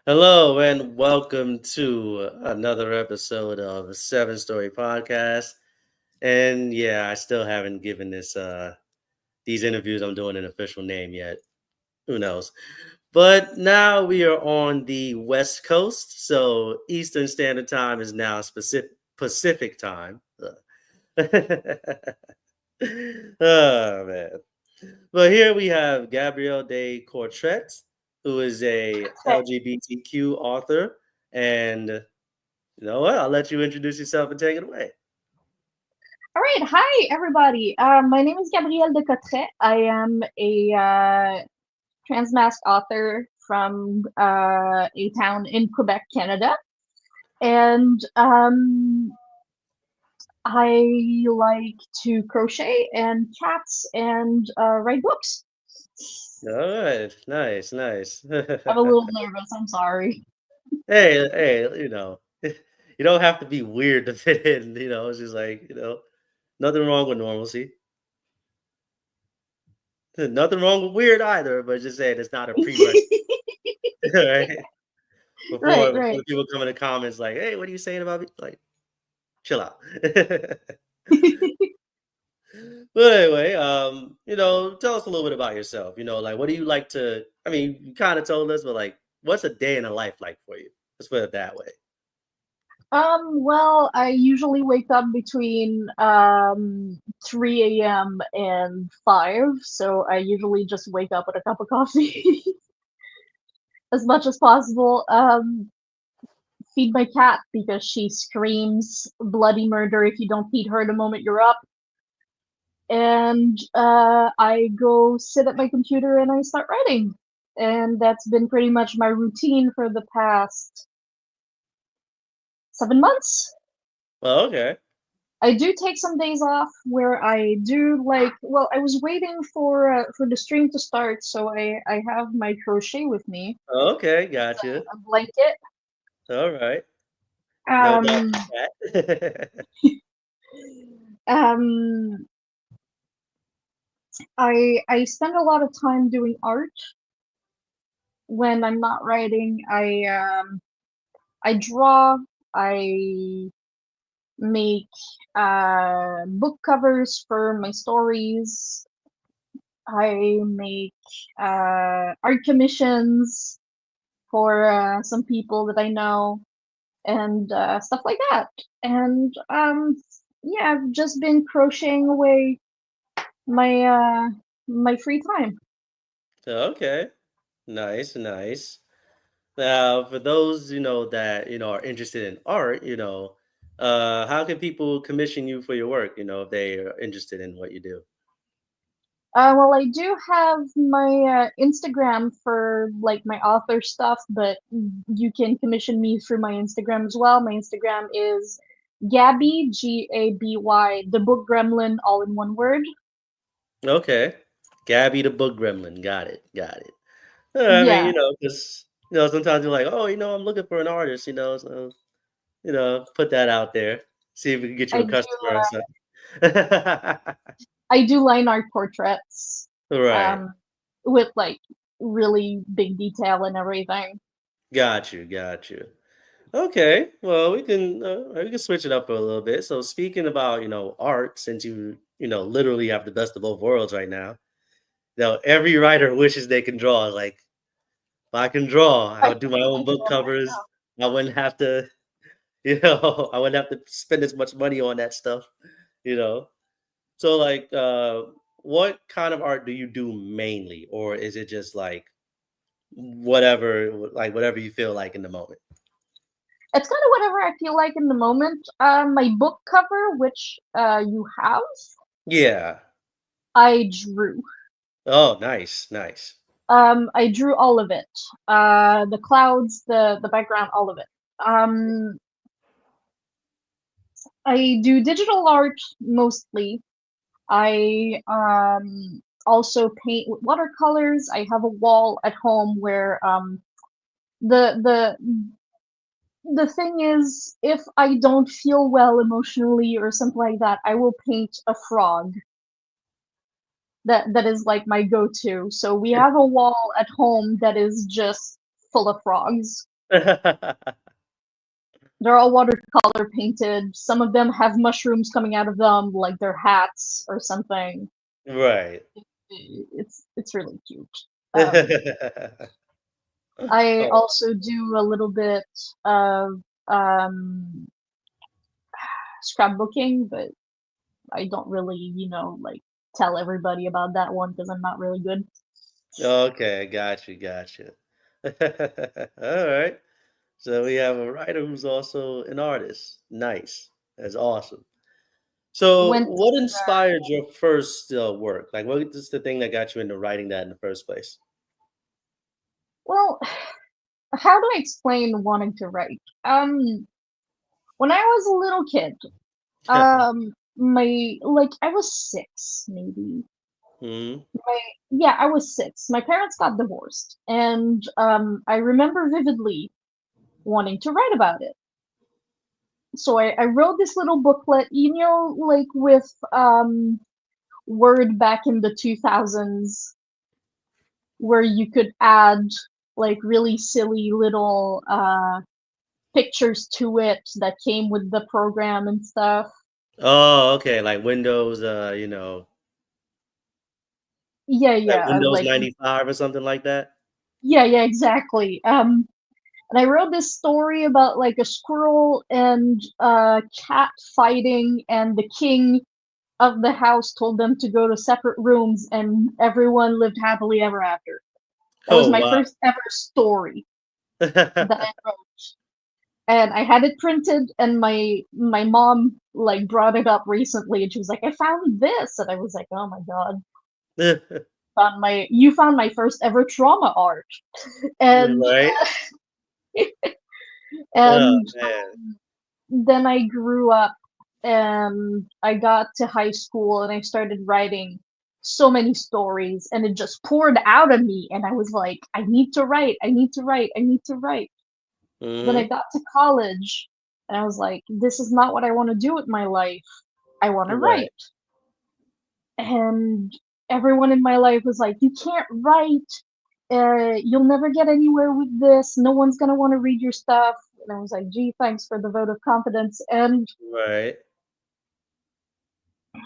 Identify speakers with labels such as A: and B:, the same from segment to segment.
A: Hello and welcome to another episode of the Seven Story Podcast. And yeah, I still haven't given this these interviews I'm doing an official name yet. Who knows? But now we are on the West Coast, so Eastern Standard Time is now specific Pacific time. Oh man. Well, here we have Gabriel de Cotret, who is a
B: Okay.
A: LGBTQ author. And you know what? I'll let you introduce yourself and take it away.
B: All right. Hi, everybody. My name is Gabriel de Cotret. I am a transmasc author from a town in Quebec, Canada. And I like to crochet and cats and write books.
A: All right. Nice, nice.
B: I'm a little nervous. I'm sorry.
A: Hey, you don't have to be weird to fit in, it's just like, nothing wrong with normalcy. Nothing wrong with weird either, but just saying it's not a prerequisite, right?
B: Right,
A: Before
B: right.
A: the people come in the comments like, hey, what are you saying about me? Like, chill out. But anyway, tell us a little bit about yourself. Like what do you like to I mean, you kind of told us, but like what's a day in a life like for you? Let's put it that way.
B: Well, I usually wake up between 3 a.m. and 5, so I usually just wake up with a cup of coffee as much as possible. Feed my cat because she screams bloody murder if you don't feed her the moment you're up. And I go sit at my computer and I start writing. And that's been pretty much my routine for the past 7 months.
A: Well, okay.
B: I do take some days off where I do like. Well, I was waiting for the stream to start, so I have my crochet with me.
A: Okay,
B: It's
A: gotcha.
B: a blanket.
A: All right. No doubt
B: Um,
A: that.
B: um, I spend a lot of time doing art when I'm not writing. I draw. I make book covers for my stories. I make art commissions for some people that I know and stuff like that. And yeah, I've just been crocheting away my my free time.
A: Okay. Nice, nice. Now, for those, that, are interested in art, how can people commission you for your work, if they are interested in what you do?
B: Well, I do have my Instagram for like my author stuff, but you can commission me through my Instagram as well. My Instagram is Gabby, Gaby, the book gremlin, all in one word.
A: Okay. Gabby the book gremlin. Got it. Got it. I mean,
B: Yeah,
A: because sometimes you're like, oh, I'm looking for an artist, so put that out there, see if we can get you
B: I
A: a
B: do.
A: customer or something.
B: I do line art portraits,
A: Right.
B: um, with like really big detail and everything.
A: Got you. Got you. Okay. Well, we can switch it up a little bit. So speaking about art, since you literally have the best of both worlds right now. Every writer wishes they can draw. Like if I can draw, I
B: I
A: would do my
B: I
A: own book
B: draw
A: covers.
B: myself.
A: I wouldn't have to, I wouldn't have to spend as much money on that stuff, you know. So like what kind of art do you do mainly? Or is it just like whatever you feel like in the moment?
B: It's kind of whatever I feel like in the moment. My book cover, which you have,
A: Yeah.
B: I drew.
A: Oh, nice, nice.
B: I drew all of it. The clouds, the background, all of it. Um, I do digital art mostly. I also paint with watercolors. I have a wall at home where the the the thing is, if I don't feel well emotionally or something like that, I will paint a frog. That is like my go-to. So we have a wall at home that is just full of frogs. They're all watercolor painted. Some of them have mushrooms coming out of them, like they're hats or something.
A: Right.
B: It's really cute. Um, I
A: Oh,
B: also do a little bit of um, scrapbooking, but I don't really, like tell everybody about that one because I'm not really good.
A: okay, got you. All right. So we have a writer who's also an artist. Nice. That's awesome. So,
B: Went
A: what inspired your first work? Like, what is the thing that got you into writing that in the first place?
B: well, how do I explain wanting to write? When I was a little kid, my like I was 6 maybe.
A: Hmm.
B: Yeah, I was 6. My parents got divorced, and I remember vividly wanting to write about it. So I wrote this little booklet, like with Word back in the 2000s, where you could add like really silly little pictures to it that came with the program and stuff.
A: Oh, okay. Like Windows,
B: Yeah,
A: like
B: yeah,
A: Windows 95 or something like that.
B: yeah, exactly. And I wrote this story about like a squirrel and a cat fighting, and the king of the house told them to go to separate rooms, and everyone lived happily ever after. That was
A: Oh,
B: my
A: wow.
B: first ever story that I wrote, and I had it printed. And my mom like brought it up recently, and she was like, "I found this," and I was like, "Oh my god, you found my first ever trauma art," and
A: Right? Oh,
B: and
A: man.
B: then I grew up and I got to high school and I started writing so many stories, and it just poured out of me, and I was like, I need to write, I need to write, I need to write. Then I
A: Hmm.
B: got to college and I was like, this is not what I want to do with my life. I want to
A: Right.
B: write. And everyone in my life was like, you can't write. You'll never get anywhere with this. No one's going to want to read your stuff. And I was like, gee, thanks for the vote of confidence. And
A: Right.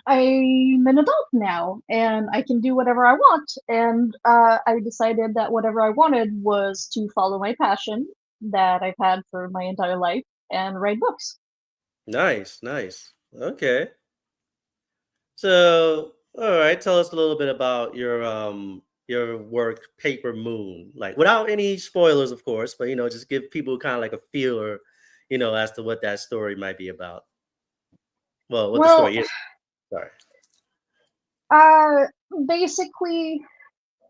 B: I'm an adult now and I can do whatever I want. And I decided that whatever I wanted was to follow my passion that I've had for my entire life and write books.
A: Nice, nice. Okay. So, all right, tell us a little bit about your work Paper Moon. Like without any spoilers, of course, but just give people kind of like a feel or as to what that story might be about. Well, what the
B: Well,
A: story is. Sorry.
B: uh, basically,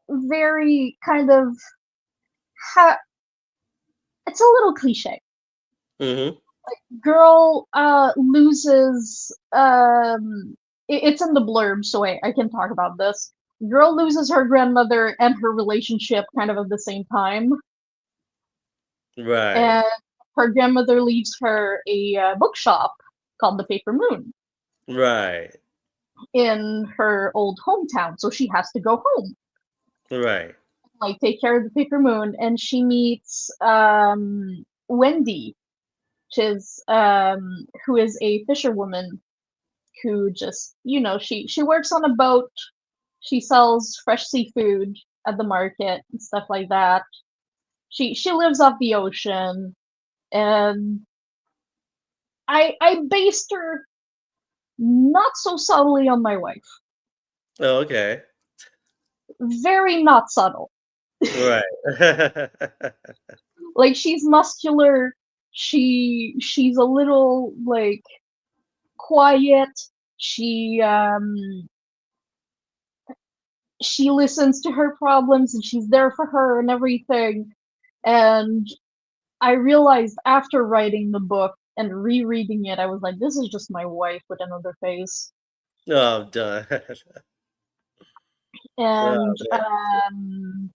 B: very kind of, ha- it's a little cliche.
A: Mhm.
B: Girl loses, it's in the blurb, so I can talk about this. Girl loses her grandmother and her relationship kind of at the same time,
A: Right.
B: and her grandmother leaves her a bookshop called the Paper Moon
A: Right.
B: in her old hometown, so she has to go home,
A: Right.
B: like take care of the Paper Moon, and she meets Wendy, which is who is a fisherwoman who just she works on a boat. She sells fresh seafood at the market and stuff like that. She lives off the ocean, and I based her not so subtly on my wife.
A: Oh, okay.
B: Very not subtle.
A: Right.
B: Like she's muscular. She's a little like quiet. She she listens to her problems and she's there for her and everything. And I realized after writing the book and rereading it, I was like, this is just my wife with another face.
A: Oh, I'm done. Oh,
B: And
A: man.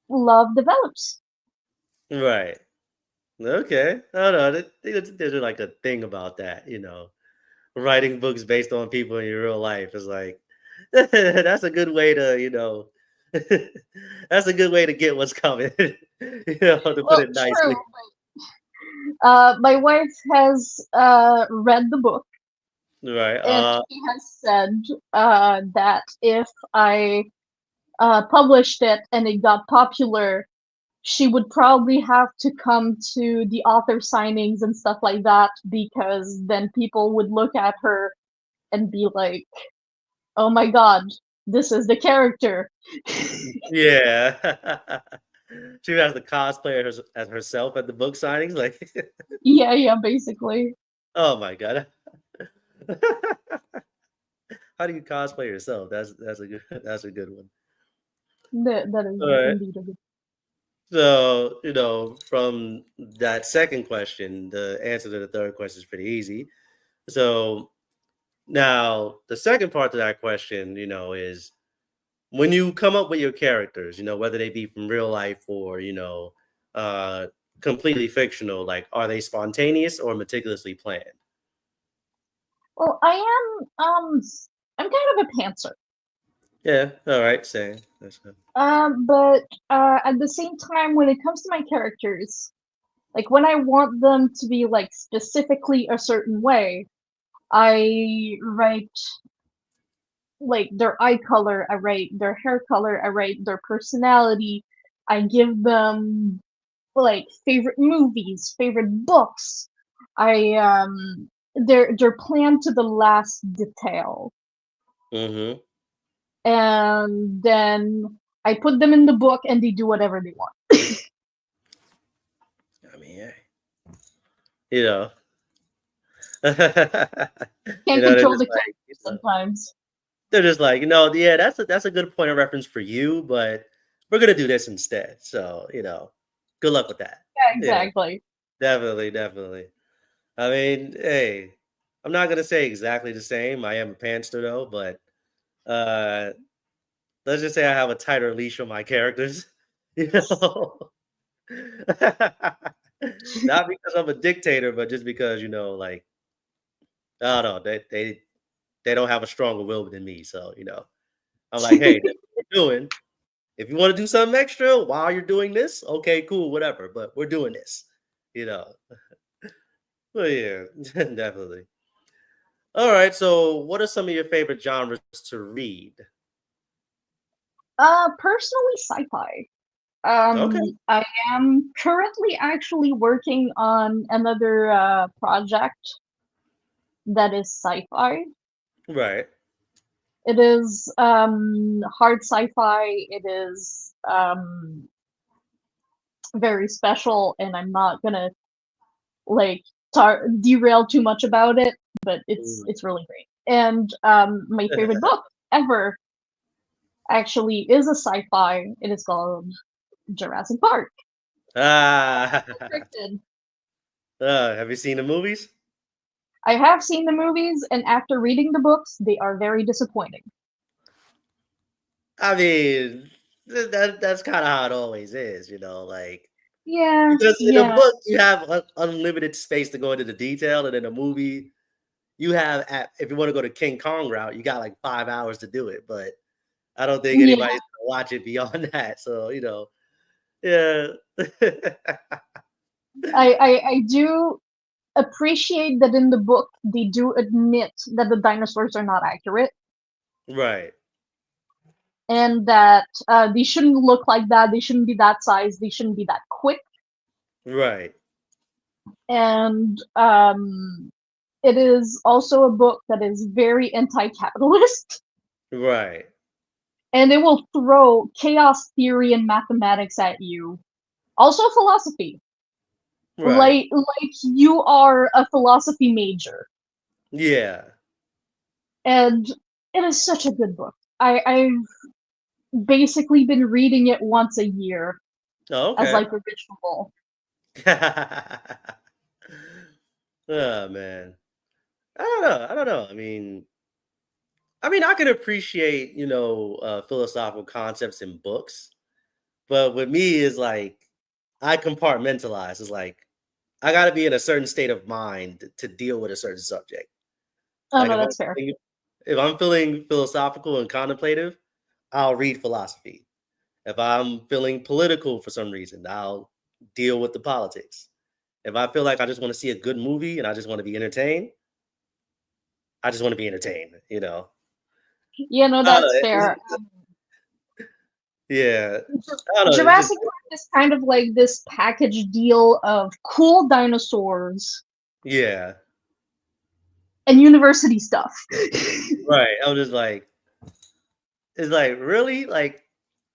B: love develops.
A: Right. Okay. I don't know. There's like a thing about that. Writing books based on people in your real life is like that's a good way to that's a good way to get what's coming, to put
B: Well,
A: it
B: true.
A: nicely.
B: My wife has read the book,
A: Right.
B: and she has said that if I published it and it got popular, she would probably have to come to the author signings and stuff like that because then people would look at her and be like, "Oh my god, this is the character."
A: Yeah. She has the cosplayer as herself at the book signings. Like,
B: Yeah, yeah, basically.
A: oh my god. How do you cosplay yourself? That's a good that's a good one.
B: That is
A: All right.
B: indeed a good.
A: So, from that second question, the answer to the third question is pretty easy. So now the second part to that question, is when you come up with your characters, whether they be from real life or, uh, completely fictional, like, are they spontaneous or meticulously planned?
B: Well, I'm kind of a pantser.
A: Yeah. All right. Same. That's good.
B: But at the same time, when it comes to my characters, like when I want them to be like specifically a certain way, I write like their eye color, I write their hair color, I write their personality, I give them like favorite movies, favorite books. I they're planned to the last detail.
A: Mm-hmm.
B: And then I put them in the book and they do whatever they want.
A: I mean, yeah. You know.
B: Can't
A: They're
B: control
A: just
B: the
A: like,
B: characters sometimes.
A: they're just like, yeah, that's a good point of reference for you, but we're gonna do this instead. So, good luck with that.
B: Yeah,
A: Yeah,
B: exactly.
A: definitely, definitely. I mean, hey, I'm not gonna say exactly the same. I am a pantster though, but uh let's just say I have a tighter leash on my characters. You know. Not because I'm a dictator, but just because, like, I don't know, they don't have a stronger will than me. So, I'm like, hey, this is what we're doing. If you want to do something extra while you're doing this, okay, cool, whatever. But we're doing this, you know. Well, yeah, definitely. All right. So, what are some of your favorite genres to read?
B: Personally, sci-fi.
A: Okay.
B: I am currently actually working on another project that is sci-fi.
A: Right.
B: It is hard sci-fi. It is very special, and I'm not gonna like derail too much about it, but
A: Mm.
B: it's really great. And my favorite book ever actually is a sci-fi. It is called Jurassic Park.
A: Ah.
B: Restricted.
A: Have you seen the movies?
B: I have seen the movies, and after reading the books, they are very disappointing.
A: I mean, that's kind of how it always is, like,
B: Yeah,
A: because in a
B: yeah,
A: book you have unlimited space to go into the detail, and in a movie you have if you want to go to King Kong route, you got like 5 hours to do it. But I don't think
B: yeah.
A: anybody's gonna watch it beyond that. So, yeah.
B: I do appreciate that in the book they do admit that the dinosaurs are not accurate
A: Right.
B: and that they shouldn't look like that. They shouldn't be that size. They shouldn't be that quick.
A: Right.
B: And it is also a book that is very anti-capitalist,
A: Right.
B: and it will throw chaos theory and mathematics at you. Also philosophy,
A: Right.
B: like you are a philosophy major,
A: Yeah.
B: and it is such a good book. I've basically been reading it once a year
A: Oh,
B: as
A: okay.
B: like a ritual.
A: Oh man. I don't know. I don't know. I mean, I can appreciate, philosophical concepts in books, but with me is like I compartmentalize. It's like I got to be in a certain state of mind to deal with a certain subject.
B: Oh
A: Like
B: no, that's fair.
A: if I'm feeling philosophical and contemplative, I'll read philosophy. If I'm feeling political for some reason, I'll deal with the politics. If I feel like I just want to see a good movie and I just want to be entertained, I just want to be entertained.
B: Yeah, no,
A: I don't
B: that's
A: know.
B: fair.
A: Yeah, I don't know. It's just
B: Jurassic Park is kind of like this package deal of cool dinosaurs
A: yeah,
B: and university stuff.
A: right. I'm just like, it's like really like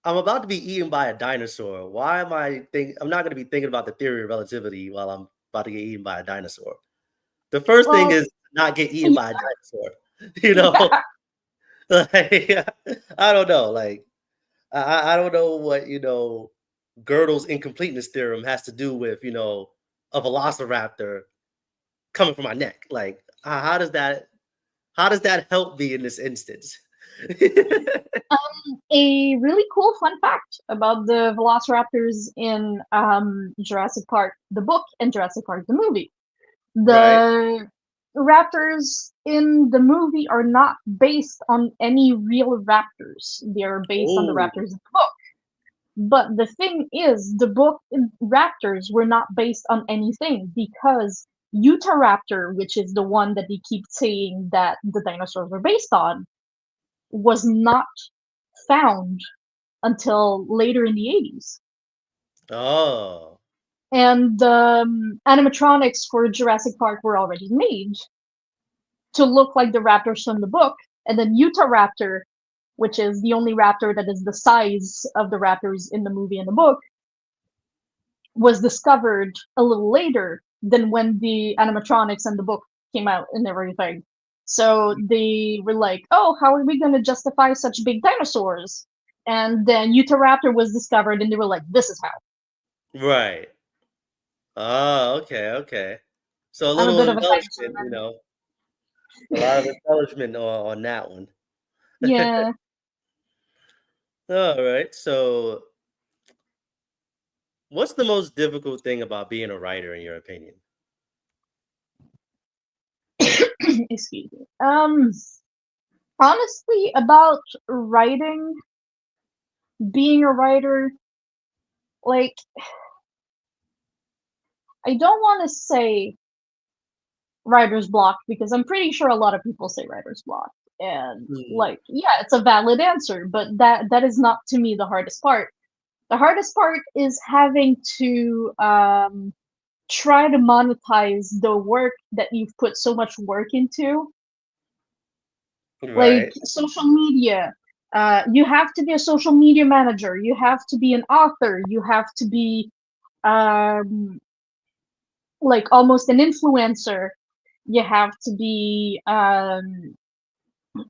A: I'm about to be eaten by a dinosaur. Why am I think I'm not going to be thinking about the theory of relativity while I'm about to get eaten by a dinosaur? The first thing
B: Well,
A: is not get eaten
B: yeah,
A: by a dinosaur. You know, like I don't know. Like I don't know what Gödel's incompleteness theorem has to do with a velociraptor coming from my neck. Like how does that help me in this instance?
B: a really cool fun fact about the velociraptors in Jurassic Park, the book, and Jurassic Park, the movie.
A: Right.
B: The raptors in the movie are not based on any real raptors. They are based on the
A: Oh.
B: raptors in the book. But the thing is, the book raptors were not based on anything because Utahraptor, which is the one that they keep saying that the dinosaurs were based on, was not found until later in the 80s.
A: Oh.
B: And the animatronics for Jurassic Park were already made to look like the raptors from the book. And then Utahraptor, which is the only raptor that is the size of the raptors in the movie and the book, was discovered a little later than when the animatronics and the book came out and everything. So they were like, oh, how are we going to justify such big dinosaurs? And then Utahraptor was discovered, and they were like, this is how.
A: Right. Oh, okay, okay. So a
B: I'm a
A: little
B: bit of a dinosaur
A: embellishment,
B: man.
A: a lot of embellishment on that one.
B: Yeah.
A: All right. So what's the most difficult thing about being a writer in your opinion?
B: Excuse me. Honestly, about writing, being a writer, like, I don't want to say writer's block because I'm pretty sure a lot of people say writer's block. And
A: Mm.
B: like, yeah, it's a valid answer, but that is not to me the hardest part. The hardest part is having to try to monetize the work that you've put so much work into, like
A: Right.
B: social media. You have to be a social media manager. You have to be an author. You have to be um, like almost an influencer. You have to be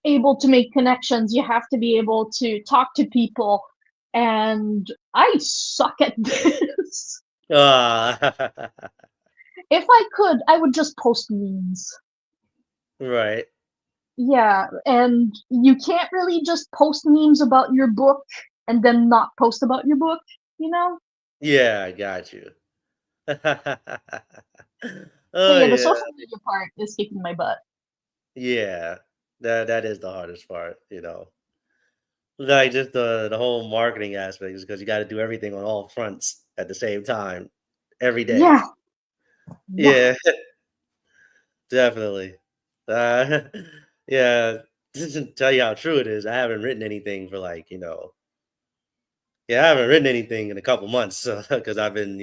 B: able to make connections. You have to be able to talk to people. And I suck at this.
A: Ah,
B: If I could, I would just post memes.
A: right.
B: Yeah, and you can't really just post memes about your book and then not post about your book, you know?
A: Yeah, I got you.
B: So
A: Oh
B: yeah, the
A: yeah.
B: social media part is kicking my butt.
A: Yeah. That is the hardest part. Like just the whole marketing aspect is because you got to do everything on all fronts at the same time every day.
B: Yeah, yeah.
A: Yeah, definitely. Uh, yeah, just to tell you how true it is, I haven't written anything for yeah, I haven't written anything in a couple months because I've been,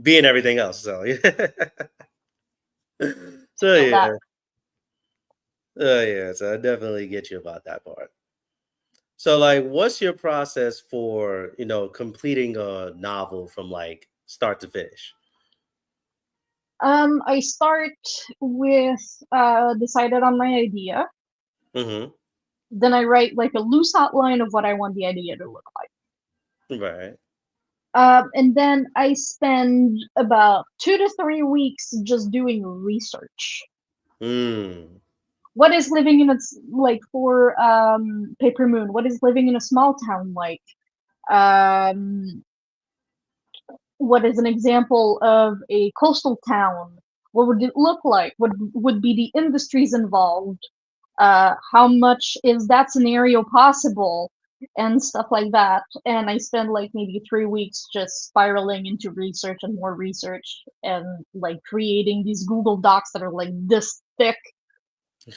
A: being everything else. So yeah, so
B: Feel that.
A: yeah, yeah. So I definitely get you about that part. So like, what's your process for completing a novel from like start to finish?
B: I start with decided on my idea.
A: Mm-hmm.
B: Then I write like a loose outline of what I want the idea to look like.
A: Right.
B: And then I spend about 2 to 3 weeks just doing research.
A: Mm.
B: What is living in a like for Paper Moon? What is living in a small town like? Um, what is an example of a coastal town? What would it look like? What would be the industries involved? How much is that scenario possible? and stuff like that. And I spend like maybe 3 weeks just spiraling into research and more research and like creating these Google Docs that are like this thick.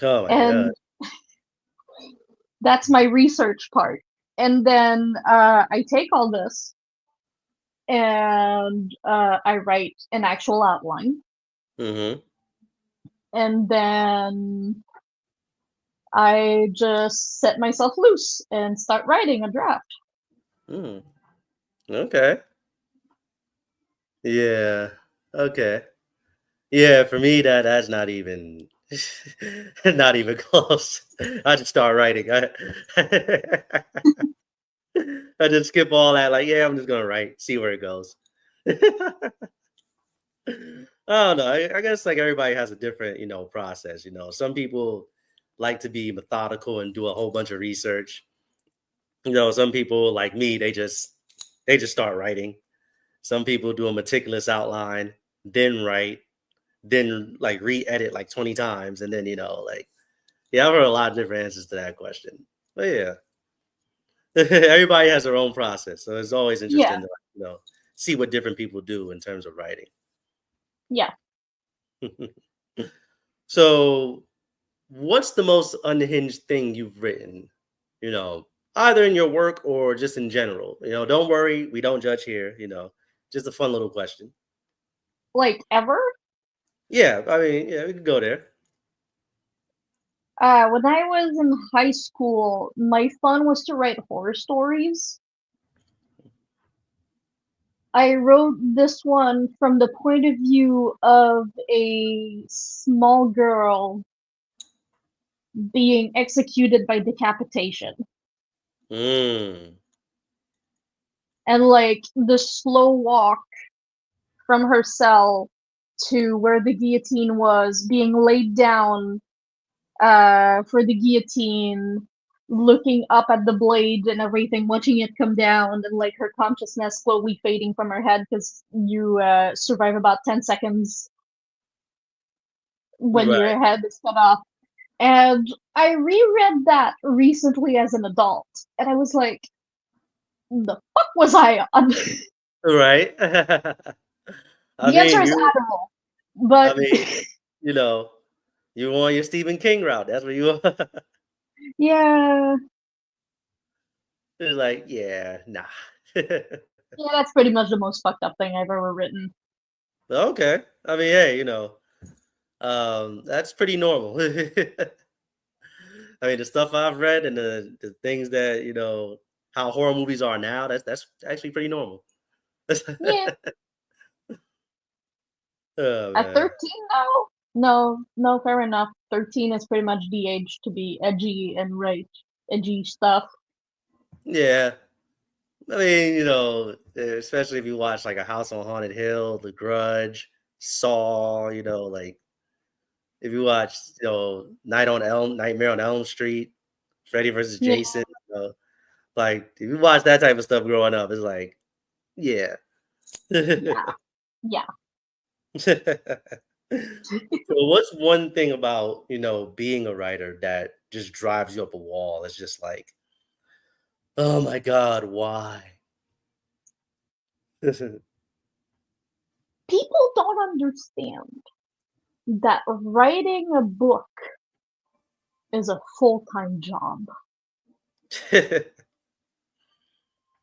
A: Oh my god.
B: And that's my research part. And then I take all this and I write an actual outline.
A: Mm-hmm.
B: And then I just set myself loose and start writing a draft.
A: Mm. Okay. Yeah. Okay. Yeah, for me that's not even not even close. I just start writing. I just skip all that. Like, yeah, I'm just gonna write, see where it goes. I don't know. I guess like everybody has a different, process. Some people like to be methodical and do a whole bunch of research. Some people like me, they just start writing. Some people do a meticulous outline, then write, then like re-edit like 20 times, and then like yeah, I've heard a lot of different answers to that question. But yeah, everybody has their own process, so it's always
B: Yeah,
A: interesting to see what different people do in terms of writing.
B: yeah.
A: So, what's the most unhinged thing you've written? You know, either in your work or just in general. Don't worry, we don't judge here. Just a fun little question.
B: Like ever?
A: Yeah, I mean, yeah, we could go there.
B: When I was in high school, my fun was to write horror stories. I wrote this one from the point of view of a small girl being executed by decapitation.
A: Mm,
B: And like the slow walk from her cell to where the guillotine was, being laid down for the guillotine, looking up at the blade and everything, watching it come down, and like her consciousness slowly fading from her head because you survive about 10 seconds when
A: right,
B: your head is cut off. And I reread that recently as an adult, and I was like, the fuck was I on?
A: right. I
B: The answer
A: mean,
B: is
A: you.
B: Adderall, but
A: I mean, you know, you on your Stephen King route. That's what you.
B: yeah,
A: It's like, yeah, nah.
B: yeah, that's pretty much the most fucked up thing I've ever written.
A: Okay. I mean, hey, that's pretty normal. I mean, the stuff I've read and the things that how horror movies are now. That's actually pretty normal.
B: Yeah,
A: Oh
B: at
A: man,
B: 13 now, no, fair enough. 13 is pretty much the age to be edgy and write edgy stuff.
A: yeah. I mean, especially if you watch like A House on Haunted Hill, The Grudge, Saw. Like if you watch, Nightmare on Elm Street, Freddy versus
B: Yeah,
A: Jason. Like if you watch that type of stuff growing up, it's like, yeah.
B: yeah, yeah.
A: So what's one thing about, being a writer that just drives you up a wall? It's just like, oh my God, why?
B: People don't understand that writing a book is a full-time job.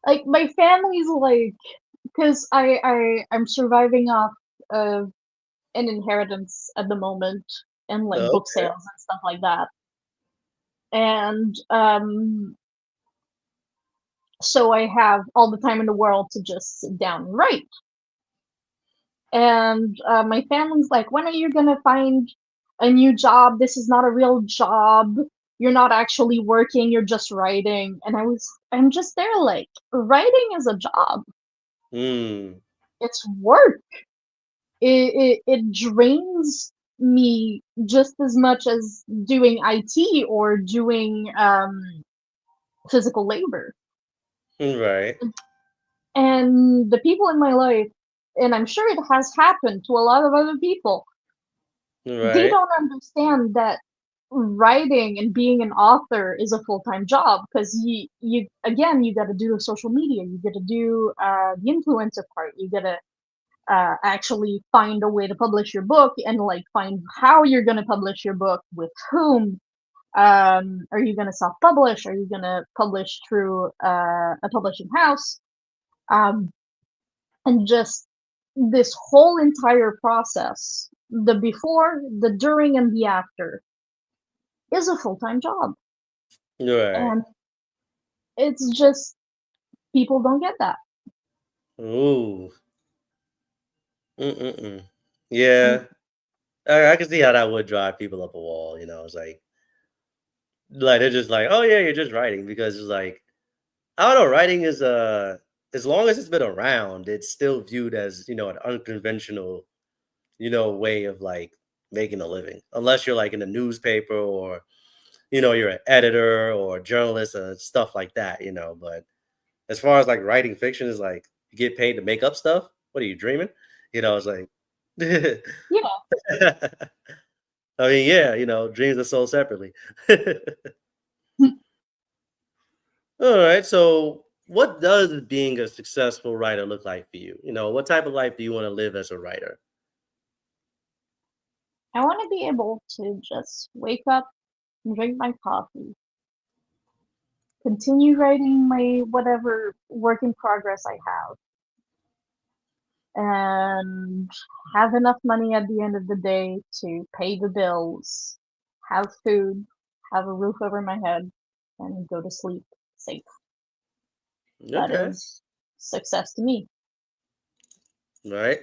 B: Like my family's like, because I'm surviving off of an inheritance at the moment and like book
A: Okay.
B: sales and stuff like that. And so I have all the time in the world to just sit down and write. And my family's like, when are you gonna find a new job? This is not a real job. You're not actually working, you're just writing. And I'm just there like, writing is a job.
A: Mm,
B: It's work. It drains me just as much as doing IT or doing physical labor.
A: right.
B: And the people in my life, and I'm sure it has happened to a lot of other people, they
A: Right.
B: don't understand that writing and being an author is a full-time job because you again you got to do the social media, you got to do the influencer part, you got to actually find a way to publish your book and like find how you're going to publish your book with whom. Are you going to self-publish, are you going to publish through a publishing house, um, and just this whole entire process, the before, the during, and the after, is a full-time job.
A: Right.
B: And it's just people don't get that.
A: Ooh. Mm-mm-mm.
B: Mm.
A: Yeah. I can see how that would drive people up a wall. It's like they're just like, oh yeah, you're just writing because it's like I don't know. Writing is as long as it's been around, it's still viewed as an unconventional way of like making a living, unless you're like in a newspaper or you're an editor or a journalist and stuff like that. But as far as like writing fiction is like you get paid to make up stuff. What are you dreaming? It's like.
B: Yeah.
A: I mean, yeah, dreams are sold separately. All right. So, what does being a successful writer look like for you? What type of life do you want to live as a writer?
B: I want to be able to just wake up and drink my coffee, continue writing my whatever work in progress I have, and have enough money at the end of the day to pay the bills, have food, have a roof over my head, and go to sleep safe. That
A: Okay.
B: is success to me.
A: All right.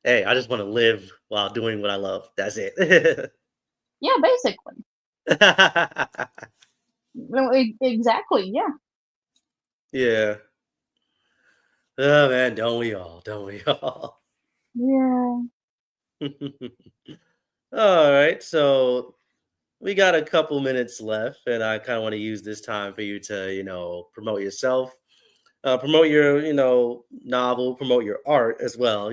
A: Hey, I just want to live while doing what I love. That's it.
B: Yeah, basically. No, exactly. Yeah.
A: Yeah. Oh man, don't we all? Don't we all?
B: Yeah.
A: All right. So we got a couple minutes left, and I kind of want to use this time for you to, promote yourself, promote your, novel, promote your art as well,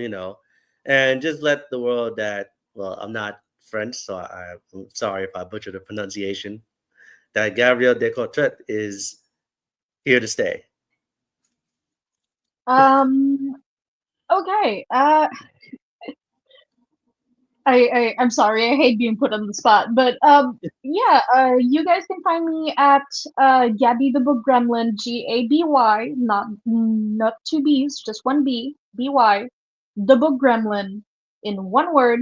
A: and just let the world that, well, I'm not French, so I'm sorry if I butchered the pronunciation, that Gabriel de Cotret is here to stay.
B: Um. Okay. I'm sorry. I hate being put on the spot, but yeah. You guys can find me at Gabby the Book Gremlin, Gaby, not two B's, just one B, the Book Gremlin, in one word,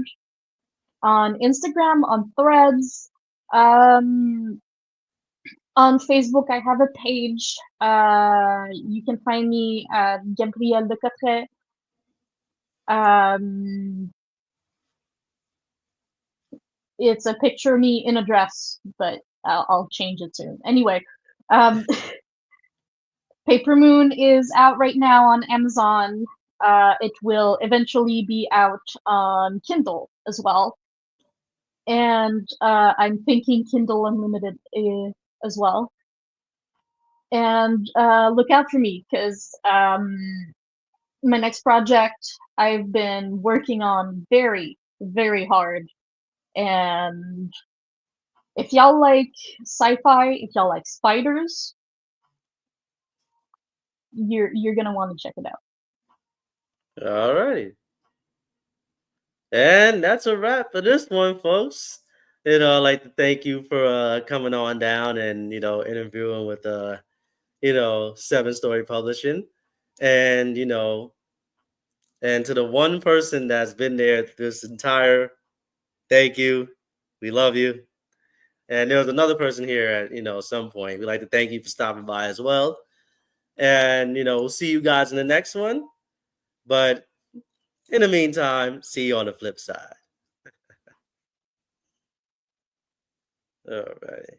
B: on Instagram, on Threads, um, on Facebook. I have a page. You can find me at Gabriel de Cotret. Um, it's a picture of me in a dress, but I'll change it soon. Anyway, um, Paper Moon is out right now on Amazon. It will eventually be out on Kindle as well, and I'm thinking Kindle Unlimited as well. And look out for me because my next project I've been working on very, very hard. And if y'all like sci-fi, if y'all like spiders, you're gonna want to check it out.
A: All righty. And that's a wrap for this one, folks. I'd like to thank you for coming on down and, interviewing with, Seven Story Publishing. And, and to the one person that's been there this entire, thank you. We love you. And there was another person here at, some point. We'd like to thank you for stopping by as well. And, we'll see you guys in the next one. But in the meantime, see you on the flip side. All right.